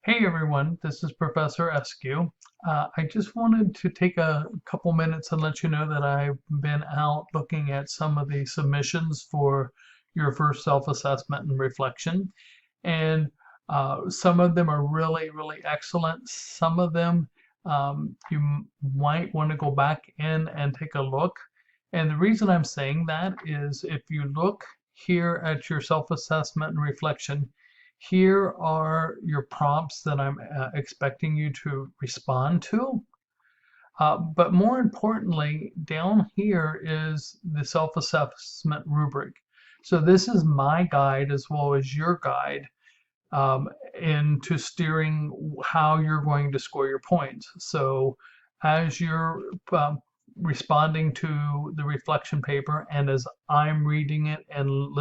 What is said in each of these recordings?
Hey everyone, this is Professor Eskew. I just wanted to take a couple minutes and let you know that I've been out looking at some of the submissions for your first self-assessment and reflection. And some of them are really, really excellent. Some of them might want to go back in and take a look. And the reason I'm saying that is if you look here at your self-assessment and reflection, here are your prompts that I'm expecting you to respond to. But more importantly, down here is the self-assessment rubric. So this is my guide as well as your guide into steering how you're going to score your points. So as you're responding to the reflection paper and as I'm reading it and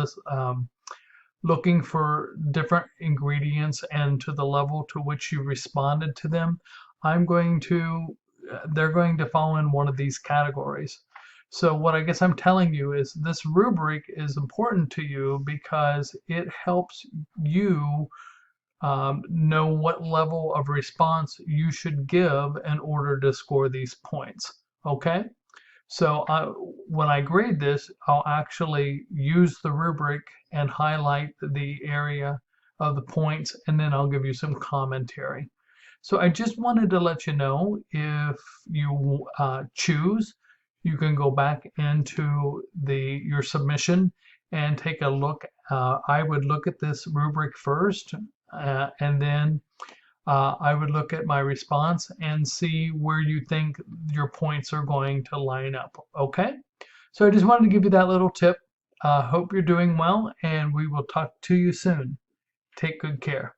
looking for different ingredients and to the level to which you responded to them, they're going to fall in one of these categories. So what I guess I'm telling you is this rubric is important to you because it helps you know what level of response you should give in order to score these points. Okay? So when I grade this, I'll actually use the rubric and highlight the area of the points, and then I'll give you some commentary. So I just wanted to let you know if you choose, you can go back into your submission and take a look. I would look at this rubric first, and then I would look at my response and see where you think your points are going to line up. Okay? So I just wanted to give you that little tip. Hope you're doing well, and we will talk to you soon. Take good care.